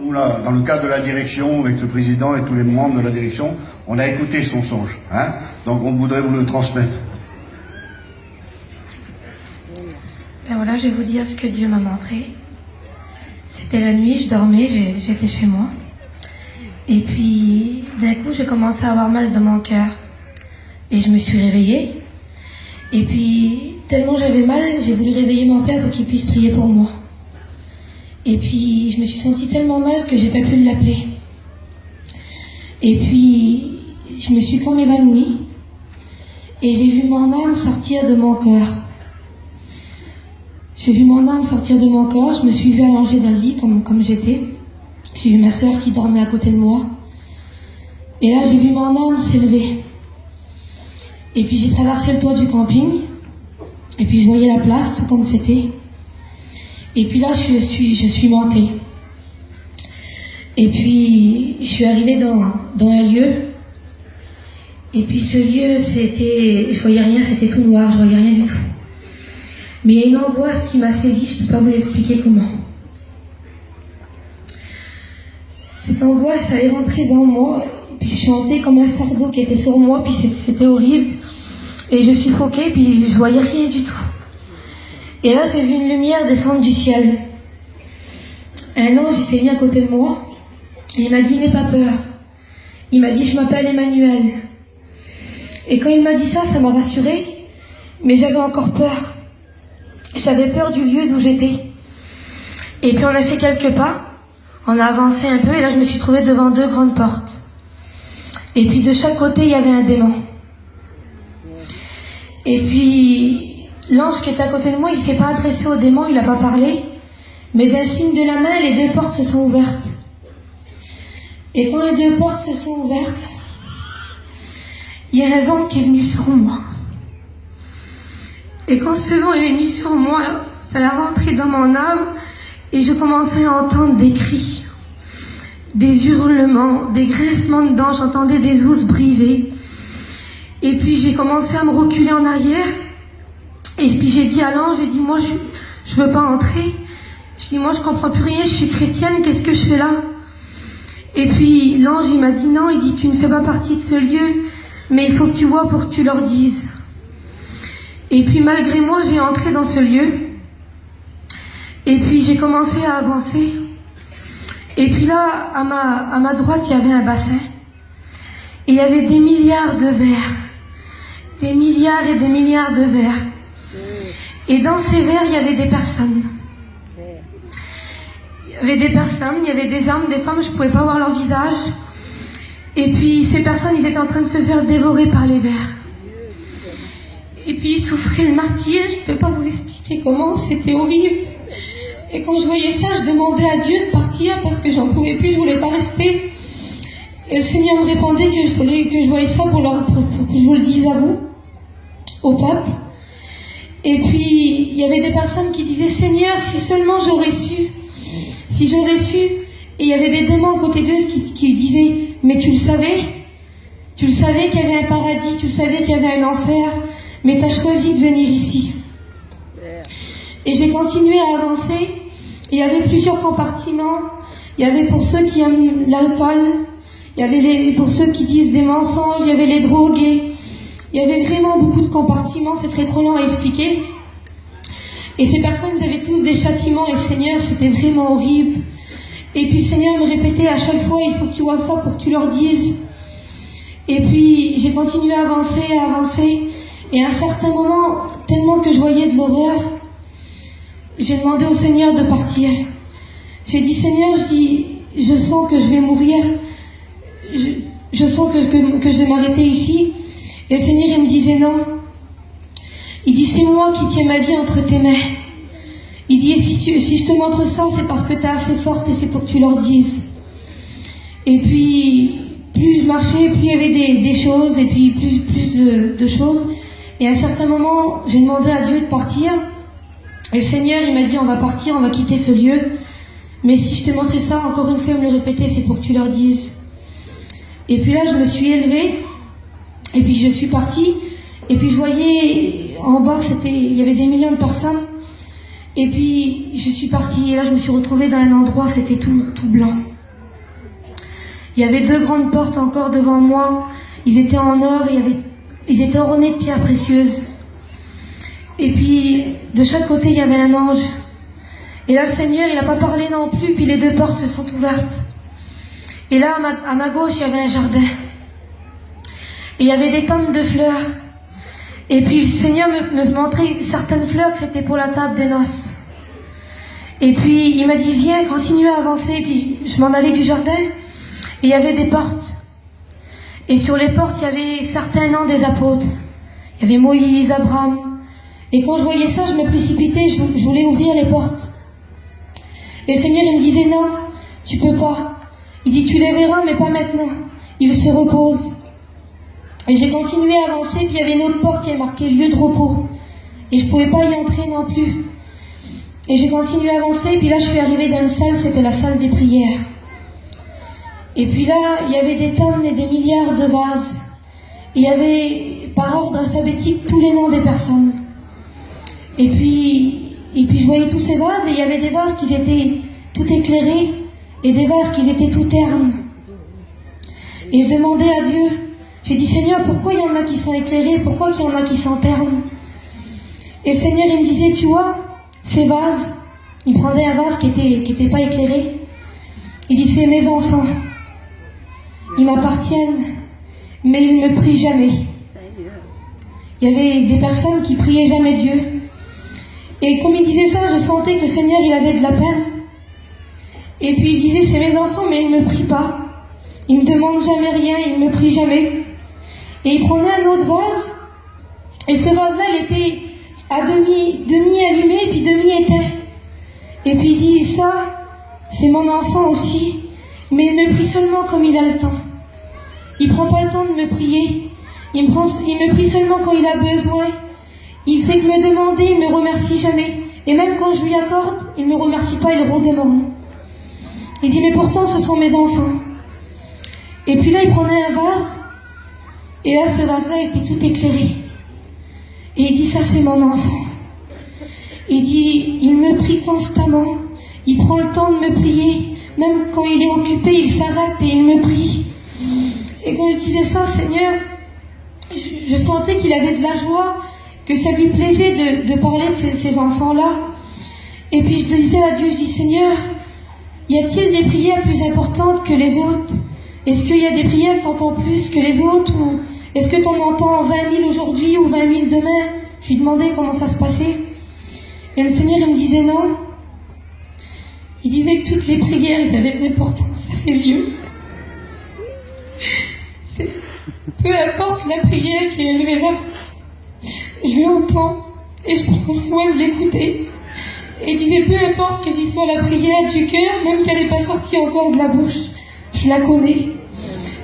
Nous, là, dans le cadre de la direction, avec le président et tous les membres de la direction, on a écouté son songe. Donc on voudrait vous le transmettre. Ben voilà, je vais vous dire ce que Dieu m'a montré. C'était la nuit, je dormais, j'étais chez moi. Et puis, d'un coup, j'ai commencé à avoir mal dans mon cœur. Et je me suis réveillée. Et puis, tellement j'avais mal, j'ai voulu réveiller mon père pour qu'il puisse prier pour moi. Et puis, je me suis sentie tellement mal que j'ai pas pu l'appeler. Et puis, je me suis comme évanouie. Et j'ai vu mon âme sortir de mon corps. J'ai vu mon âme sortir de mon corps, je me suis vue allongée dans le lit comme j'étais. J'ai vu ma sœur qui dormait à côté de moi. Et là, j'ai vu mon âme s'élever. Et puis, j'ai traversé le toit du camping. Et puis, je voyais la place, tout comme c'était. Et puis là, je suis montée. Et puis, je suis arrivée dans un lieu. Et puis, ce lieu, je voyais rien, c'était tout noir, je voyais rien du tout. Mais il y a une angoisse qui m'a saisie, je ne peux pas vous expliquer comment. Cette angoisse, elle est rentrée dans moi, et puis je sentais comme un fardeau qui était sur moi, puis c'était horrible. Et je suffoquais, puis je voyais rien du tout. Et là, j'ai vu une lumière descendre du ciel. Un ange, il s'est mis à côté de moi, et il m'a dit, n'aie pas peur. Il m'a dit, je m'appelle Emmanuel. Et quand il m'a dit ça m'a rassurée, mais j'avais encore peur. J'avais peur du lieu d'où j'étais. Et puis on a fait quelques pas, on a avancé un peu, et là je me suis trouvée devant 2 grandes portes. Et puis de chaque côté, il y avait un démon. Et puis l'ange qui était à côté de moi, il ne s'est pas adressé au démon, il n'a pas parlé, mais d'un signe de la main, les 2 portes se sont ouvertes. Et quand les 2 portes se sont ouvertes, il y a un vent qui est venu sur moi. Et quand ce vent est venu sur moi, ça l'a rentré dans mon âme et je commençais à entendre des cris, des hurlements, des grincements de dents, j'entendais des os brisés. Et puis j'ai commencé à me reculer en arrière et puis j'ai dit à l'ange, j'ai dit moi je veux pas entrer. Je dis moi je comprends plus rien, je suis chrétienne, qu'est-ce que je fais là? Et puis l'ange il m'a dit non, il dit tu ne fais pas partie de ce lieu, mais il faut que tu vois pour que tu leur dises. Et puis malgré moi, j'ai entré dans ce lieu. Et puis j'ai commencé à avancer. Et puis là, à ma droite, il y avait un bassin. Et il y avait des milliards de vers. Des milliards et des milliards de vers. Et dans ces vers, il y avait des personnes. Il y avait des personnes, il y avait des hommes, des femmes, je ne pouvais pas voir leur visage. Et puis ces personnes, ils étaient en train de se faire dévorer par les vers. Et puis ils souffraient le martyre, je ne peux pas vous expliquer comment, c'était horrible. Et quand je voyais ça, je demandais à Dieu de partir parce que j'en pouvais plus, je voulais pas rester. Et le Seigneur me répondait que je voyais ça pour que je vous le dise à vous, au peuple. Et puis il y avait des personnes qui disaient Seigneur, si seulement j'aurais su, si j'aurais su. Et il y avait des démons à côté d'eux qui disaient mais tu le savais qu'il y avait un paradis, tu le savais qu'il y avait un enfer. Mais tu as choisi de venir ici. Et j'ai continué à avancer. Il y avait plusieurs compartiments. Il y avait pour ceux qui aiment l'alcool. Il y avait pour ceux qui disent des mensonges. Il y avait les drogués. Il y avait vraiment beaucoup de compartiments. C'est très trop long à expliquer. Et ces personnes, ils avaient tous des châtiments. Et Seigneur, c'était vraiment horrible. Et puis le Seigneur me répétait à chaque fois, il faut que tu vois ça pour que tu leur dises. Et puis j'ai continué à avancer. Et à un certain moment, tellement que je voyais de l'horreur, j'ai demandé au Seigneur de partir. J'ai dit, Seigneur, je sens que je vais mourir. Je sens que je vais m'arrêter ici. Et le Seigneur, il me disait non. Il dit, c'est moi qui tiens ma vie entre tes mains. Il dit, et si je te montre ça, c'est parce que tu es assez forte et c'est pour que tu leur dises. Et puis, plus je marchais, plus il y avait des choses, et puis plus de choses. Et à un certain moment, j'ai demandé à Dieu de partir. Et le Seigneur, il m'a dit, on va partir, on va quitter ce lieu. Mais si je te montrais ça, encore une fois, il me le répétait, c'est pour que tu leur dises. Et puis là, je me suis élevée. Et puis je suis partie. Et puis je voyais, en bas, il y avait des millions de personnes. Et puis, je suis partie et là, je me suis retrouvée dans un endroit, c'était tout blanc. Il y avait 2 grandes portes encore devant moi. Ils étaient en or et ils étaient ornés de pierres précieuses. Et puis, de chaque côté, il y avait un ange. Et là, le Seigneur, il n'a pas parlé non plus, puis les 2 portes se sont ouvertes. Et là, à ma gauche, il y avait un jardin. Et il y avait des tonnes de fleurs. Et puis le Seigneur me montrait certaines fleurs que c'était pour la table des noces. Et puis il m'a dit, viens, continue à avancer. Et puis je m'en allais du jardin. Et il y avait des portes. Et sur les portes, il y avait certains noms des apôtres. Il y avait Moïse, Abraham. Et quand je voyais ça, je me précipitais, je voulais ouvrir les portes. Et le Seigneur, il me disait, non, tu peux pas. Il dit, tu les verras, mais pas maintenant. Ils se reposent. Et j'ai continué à avancer, puis il y avait une autre porte qui est marquée lieu de repos. Et je ne pouvais pas y entrer non plus. Et j'ai continué à avancer, puis là je suis arrivée dans une salle, c'était la salle des prières. Et puis là, il y avait des tonnes et des milliards de vases. Il y avait par ordre alphabétique tous les noms des personnes. Et puis je voyais tous ces vases, et il y avait des vases qui étaient tout éclairés, et des vases qui étaient tout ternes. Et je demandais à Dieu, j'ai dit, Seigneur, pourquoi il y en a qui sont éclairés, pourquoi il y en a qui sont ternes? Et le Seigneur, il me disait, tu vois, ces vases, il prenait un vase qui était pas éclairé. Il dit, c'est mes enfants. Ils m'appartiennent, mais ils ne me prient jamais. Il y avait des personnes qui priaient jamais Dieu. Et comme il disait ça, je sentais que le Seigneur, il avait de la peine. Et puis il disait, c'est mes enfants, mais ils ne me prient pas. Ils ne me demandent jamais rien, ils ne me prient jamais. Et il prenait un autre vase, et ce vase-là, il était à demi allumé, puis demi éteint. Et puis il dit, ça, c'est mon enfant aussi, mais il me prie seulement comme il a le temps. Il ne prend pas le temps de me prier. Il me prie seulement quand il a besoin. Il fait que me demander, il ne me remercie jamais. Et même quand je lui accorde, il ne me remercie pas, il redemande. Il dit, mais pourtant, ce sont mes enfants. Et puis là, il prenait un vase, et là, ce vase-là était tout éclairé. Et il dit, ça, c'est mon enfant. Il dit, il me prie constamment. Il prend le temps de me prier. Même quand il est occupé, il s'arrête et il me prie. Et quand il disait ça, Seigneur, je sentais qu'il avait de la joie, que ça lui plaisait de parler de ces enfants-là. Et puis je disais à Dieu, je dis, Seigneur, y a-t-il des prières plus importantes que les autres? Est-ce qu'il y a des prières que tu entends plus que les autres? Ou est-ce que tu en entends 20 000 aujourd'hui ou 20 000 demain? Je lui demandais comment ça se passait. Et le Seigneur, il me disait non. Il disait que toutes les prières, elles avaient de l'importance à ses yeux. Peu importe la prière qui est élevée là, je l'entends et je prends soin de l'écouter. Et il disait, peu importe que ce soit la prière du cœur, même qu'elle n'est pas sortie encore de la bouche, je la connais.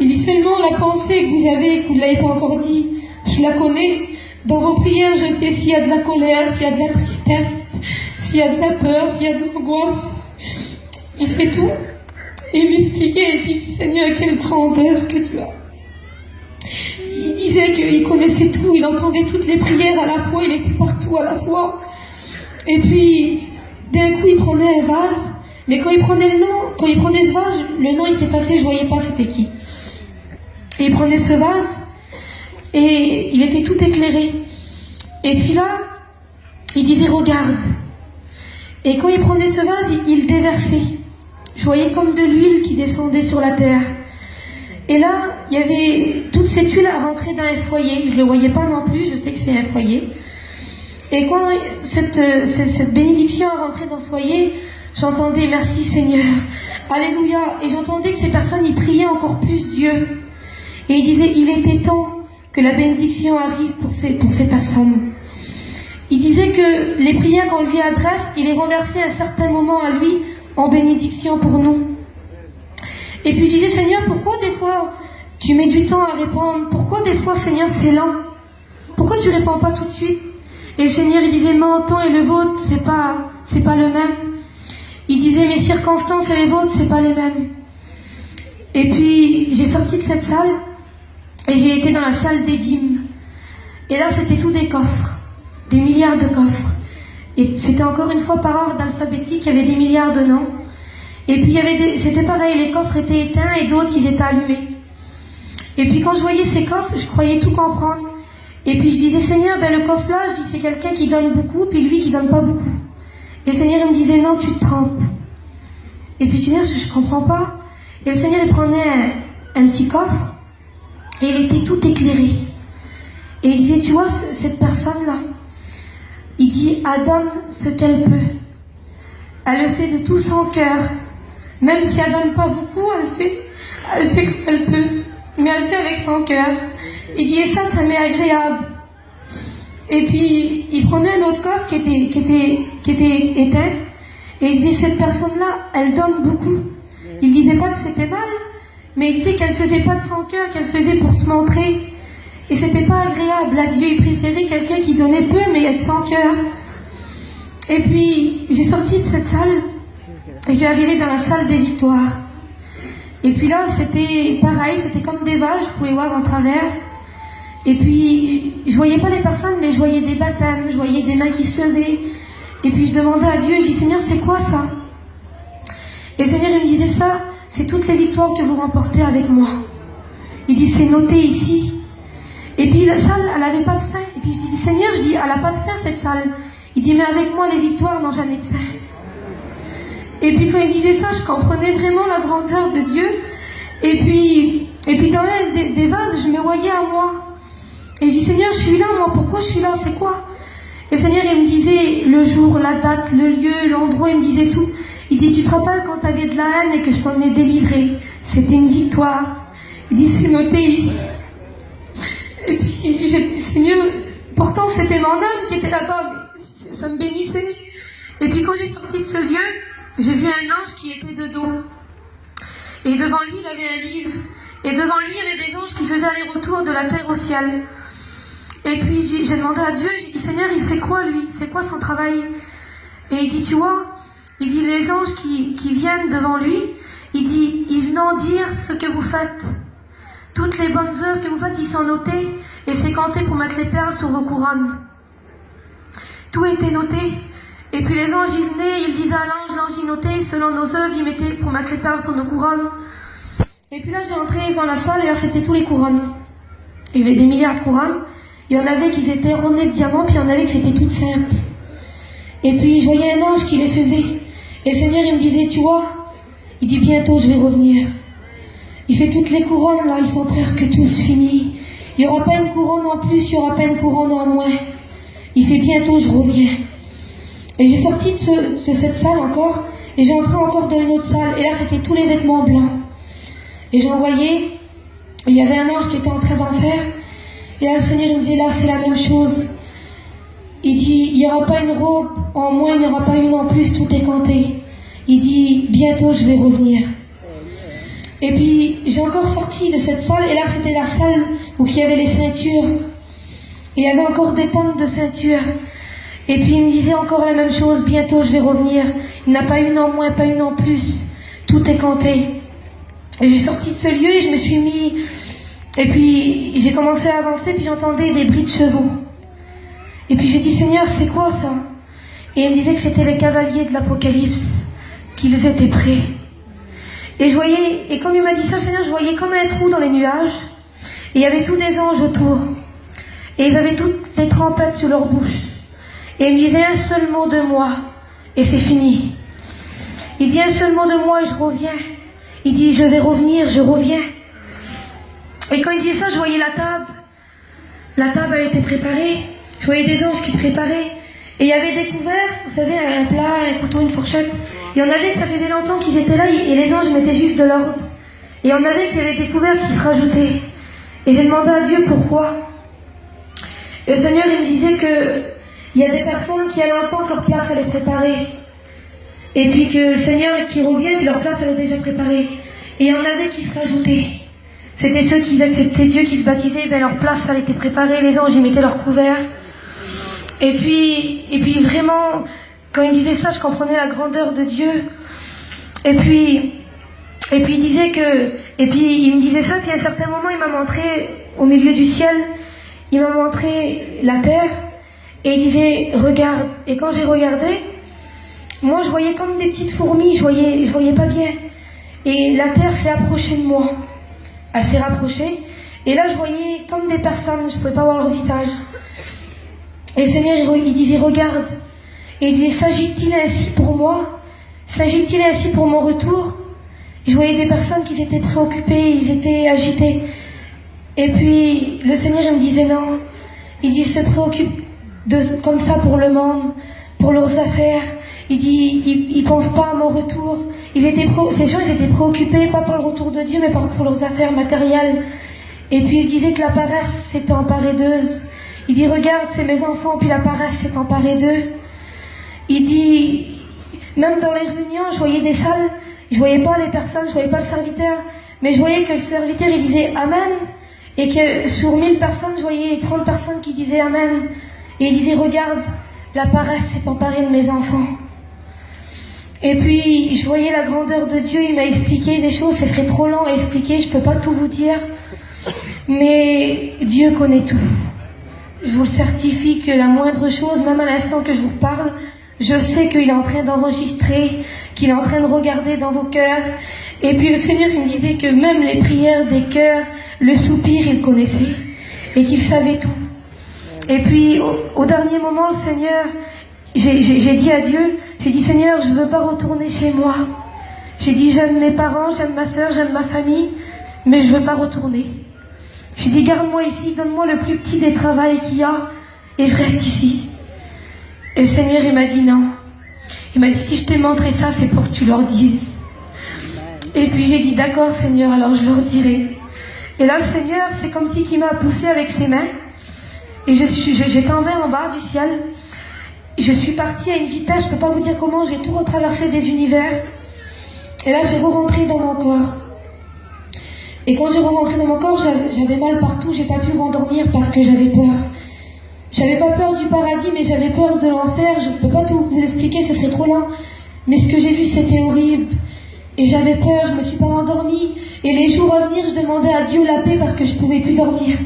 Il dit seulement la pensée que vous avez et que vous ne l'avez pas encore dit, je la connais. Dans vos prières, je sais s'il y a de la colère, s'il y a de la tristesse, s'il y a de la peur, s'il y a de l'angoisse. Il sait tout. Et il m'expliquait, et puis je dis, Seigneur, quelle grandeur que tu as. Il disait qu'il connaissait tout, il entendait toutes les prières à la fois, il était partout à la fois. Et puis, d'un coup, il prenait un vase, mais quand il prenait ce vase, le nom il s'effaçait, je voyais pas c'était qui. Et il prenait ce vase, et il était tout éclairé. Et puis là, il disait, regarde. Et quand il prenait ce vase, il déversait. Je voyais comme de l'huile qui descendait sur la terre. Et là, il y avait toute cette huile à rentrer dans un foyer. Je ne le voyais pas non plus, je sais que c'est un foyer. Et quand cette bénédiction a rentré dans ce foyer, j'entendais merci Seigneur, alléluia. Et j'entendais que ces personnes, ils priaient encore plus Dieu. Et ils disaient, il était temps que la bénédiction arrive pour ces personnes. Il disait que les prières qu'on lui adresse, il les renversait à un certain moment à lui en bénédiction pour nous. Et puis je disais, Seigneur, pourquoi des fois tu mets du temps à répondre? Pourquoi des fois, Seigneur, c'est lent? Pourquoi tu réponds pas tout de suite? Et le Seigneur, il disait, mon temps et le vôtre, c'est pas le même. Il disait, mes circonstances et les vôtres, c'est pas les mêmes. Et puis, j'ai sorti de cette salle, et j'ai été dans la salle des dîmes. Et là, c'était tout des coffres, des milliards de coffres. Et c'était encore une fois par ordre alphabétique, il y avait des milliards de noms. Et puis c'était pareil, les coffres étaient éteints et d'autres qui étaient allumés. Et puis quand je voyais ces coffres, je croyais tout comprendre. Et puis je disais, Seigneur, le coffre là, je dis, c'est quelqu'un qui donne beaucoup, puis lui qui donne pas beaucoup. Et le Seigneur il me disait, non, tu te trompes. Et puis je disais, je comprends pas. Et le Seigneur il prenait un petit coffre, et il était tout éclairé. Et il disait, tu vois, cette personne-là, il dit, elle donne ce qu'elle peut. Elle le fait de tout son cœur. Même si elle donne pas beaucoup, elle fait comme elle peut. Mais elle fait avec son cœur. Il dit, et ça m'est agréable. Et puis, il prenait un autre coffre qui était éteint. Et il disait, cette personne-là, elle donne beaucoup. Il disait pas que c'était mal, mais il disait qu'elle faisait pas de son cœur, qu'elle faisait pour se montrer. Et c'était pas agréable. À Dieu, il préférait quelqu'un qui donnait peu, mais avec son cœur. Et puis, j'ai sorti de cette salle, et j'ai arrivé dans la salle des victoires. Et puis là, c'était pareil, c'était comme des vaches, je pouvais voir en travers. Et puis, je voyais pas les personnes, mais je voyais des baptêmes, je voyais des mains qui se levaient. Et puis, je demandais à Dieu, je dis, Seigneur, c'est quoi ça? Et le Seigneur, il me disait ça, c'est toutes les victoires que vous remportez avec moi. Il dit, c'est noté ici. Et puis, la salle, elle n'avait pas de fin. Et puis, je dis, Seigneur, je dis, elle n'a pas de fin, cette salle. Il dit, mais avec moi, les victoires n'ont jamais de fin. Et puis, quand il disait ça, je comprenais vraiment la grandeur de Dieu. Et puis dans un des vases, je me voyais à moi. Et je dis, Seigneur, je suis là, moi, pourquoi je suis là, c'est quoi? Et le Seigneur, il me disait le jour, la date, le lieu, l'endroit, il me disait tout. Il dit, tu te rappelles quand tu avais de la haine et que je t'en ai délivré? C'était une victoire. Il dit, c'est noté ici. Et puis, j'ai dit, Seigneur, pourtant c'était mon âme qui était là-bas, mais ça me bénissait. Et puis quand j'ai sorti de ce lieu, j'ai vu un ange qui était de dos. Et devant lui, il avait un livre. Et devant lui, il y avait des anges qui faisaient aller-retour de la terre au ciel. Et puis j'ai demandé à Dieu, j'ai dit, Seigneur, il fait quoi lui? C'est quoi son travail? Et il dit, tu vois, il dit, les anges qui viennent devant lui, il dit, ils viennent dire ce que vous faites. Toutes les bonnes œuvres que vous faites, ils sont notés. Et c'est compté pour mettre les perles sur vos couronnes. Tout était noté. Et puis les anges, ils venaient, ils disaient à l'ange, il notait, selon nos œuvres, ils mettaient pour mettre les perles sur nos couronnes. Et puis là, j'ai entré dans la salle, et là, c'était tous les couronnes. Il y avait des milliards de couronnes. Il y en avait qui étaient ornées de diamants, puis il y en avait qui étaient toutes simples. Et puis, je voyais un ange qui les faisait. Et le Seigneur, il me disait, tu vois, il dit, bientôt, je vais revenir. Il fait toutes les couronnes, là, ils sont presque tous finis. Il n'y aura pas une couronne en plus, il n'y aura pas une couronne en moins. Il fait bientôt, je reviens. Et j'ai sorti de cette salle encore, et j'ai entré encore dans une autre salle. Et là, c'était tous les vêtements blancs. Et j'en voyais, il y avait un ange qui était en train d'en faire. Et là, le Seigneur, il me disait, là, c'est la même chose. Il dit, il n'y aura pas une robe en moins, il n'y aura pas une en plus, tout est compté. Il dit, bientôt, je vais revenir. Et puis, j'ai encore sorti de cette salle, et là, c'était la salle où il y avait les ceintures. Et il y avait encore des pentes de ceintures. Et puis, il me disait encore la même chose, bientôt, je vais revenir. Il n'y en a pas une en moins, pas une en plus. Tout est compté. Et j'ai sorti de ce lieu, et je me suis mis... Et puis, j'ai commencé à avancer, puis j'entendais des bruits de chevaux. Et puis, j'ai dit, Seigneur, c'est quoi ça? Et il me disait que c'était les cavaliers de l'Apocalypse, qu'ils étaient prêts. Et je voyais, et comme il m'a dit ça, Seigneur, je voyais comme un trou dans les nuages. Et il y avait tous des anges autour. Et ils avaient toutes les trompettes sur leur bouche. Et il me disait un seul mot de moi, et c'est fini. Il dit un seul mot de moi, et je reviens. Il dit, je vais revenir, je reviens. Et quand il disait ça, je voyais la table. La table, elle était préparée. Je voyais des anges qui préparaient. Et il y avait des couverts, vous savez, un plat, un couteau, une fourchette. Il y en avait, ça faisait longtemps qu'ils étaient là, et les anges mettaient juste de l'ordre. Et il y en avait qui avaient des couverts qui se rajoutaient. Et j'ai demandé à Dieu pourquoi. Et le Seigneur, il me disait que il y a des personnes qui allaient entendre que leur place allait être préparée. Et puis que le Seigneur qui revient, leur place elle est déjà préparée. Et il y en avait qui se rajoutaient. C'était ceux qui acceptaient Dieu, qui se baptisaient, ben leur place elle était préparée, les anges ils mettaient leur couvert. Et puis vraiment, quand il disait ça, je comprenais la grandeur de Dieu. Et puis il disait que, et puis il me disait ça, puis à un certain moment il m'a montré au milieu du ciel, il m'a montré la terre, Et il disait, regarde. Et quand j'ai regardé, moi je voyais comme des petites fourmis, je voyais pas bien. Et la terre s'est approchée de moi. Elle s'est rapprochée. Et là je voyais comme des personnes, je pouvais pas voir leur visage. Et le Seigneur il disait, regarde. Et il disait, s'agit-il ainsi pour moi? S'agit-il ainsi pour mon retour? Je voyais des personnes qui étaient préoccupées, ils étaient agités. Et puis le Seigneur il me disait non. Il dit, il se préoccupe comme ça pour le monde, pour leurs affaires. Il dit, ils pensent pas à mon retour. Ces gens ils étaient préoccupés, pas pour le retour de Dieu, mais pour leurs affaires matérielles. Et puis il disait que la paresse s'était emparée d'eux. Il dit, regarde, c'est mes enfants, puis la paresse s'est emparée d'eux. Il dit, même dans les réunions, je voyais des salles, je voyais pas les personnes, je voyais pas le serviteur, mais je voyais que le serviteur, il disait Amen, et que sur 1000 personnes, je voyais 30 personnes qui disaient Amen. Et il disait, regarde, la paresse s'est emparée de mes enfants. Et puis, je voyais la grandeur de Dieu, il m'a expliqué des choses, ce serait trop lent à expliquer, je peux pas tout vous dire, mais Dieu connaît tout. Je vous certifie que la moindre chose, même à l'instant que je vous parle, je sais qu'il est en train d'enregistrer, qu'il est en train de regarder dans vos cœurs. Et puis le Seigneur il me disait que même les prières des cœurs, le soupir, il connaissait. Et qu'il savait tout. Et puis au dernier moment, le Seigneur, j'ai dit à Dieu, j'ai dit, Seigneur, je ne veux pas retourner chez moi. J'ai dit, j'aime mes parents, j'aime ma soeur, j'aime ma famille, mais je ne veux pas retourner. J'ai dit, garde-moi ici, donne-moi le plus petit des travails qu'il y a, et je reste ici. Et le Seigneur, il m'a dit non. Il m'a dit, si je t'ai montré ça, c'est pour que tu leur dises. Et puis j'ai dit, d'accord Seigneur, alors je leur dirai. Et là, le Seigneur, c'est comme si il m'a poussé avec ses mains. Et j'ai tombé en bas du ciel. Je suis partie à une vitesse, je ne peux pas vous dire comment, j'ai tout retraversé des univers. Et là, j'ai re-rentré dans mon corps. Et quand j'ai re-rentré dans mon corps, j'avais mal partout, j'ai pas pu m'endormir parce que j'avais peur. J'avais pas peur du paradis, mais j'avais peur de l'enfer. Je ne peux pas tout vous expliquer, ce serait trop long. Mais ce que j'ai vu, c'était horrible. Et j'avais peur, je me suis pas endormie. Et les jours à venir, je demandais à Dieu la paix parce que je pouvais plus dormir.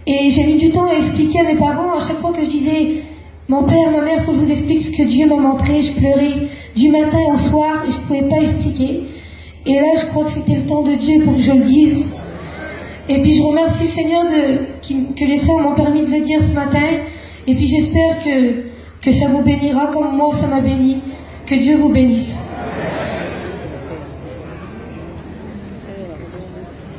Et j'ai mis du temps à expliquer à mes parents, à chaque fois que je disais, mon père, ma mère, faut que je vous explique ce que Dieu m'a montré. Je pleurais du matin au soir et je pouvais pas expliquer. Et là, je crois que c'était le temps de Dieu pour que je le dise. Et puis je remercie le Seigneur que les frères m'ont permis de le dire ce matin. Et puis j'espère que ça vous bénira comme moi ça m'a béni. Que Dieu vous bénisse.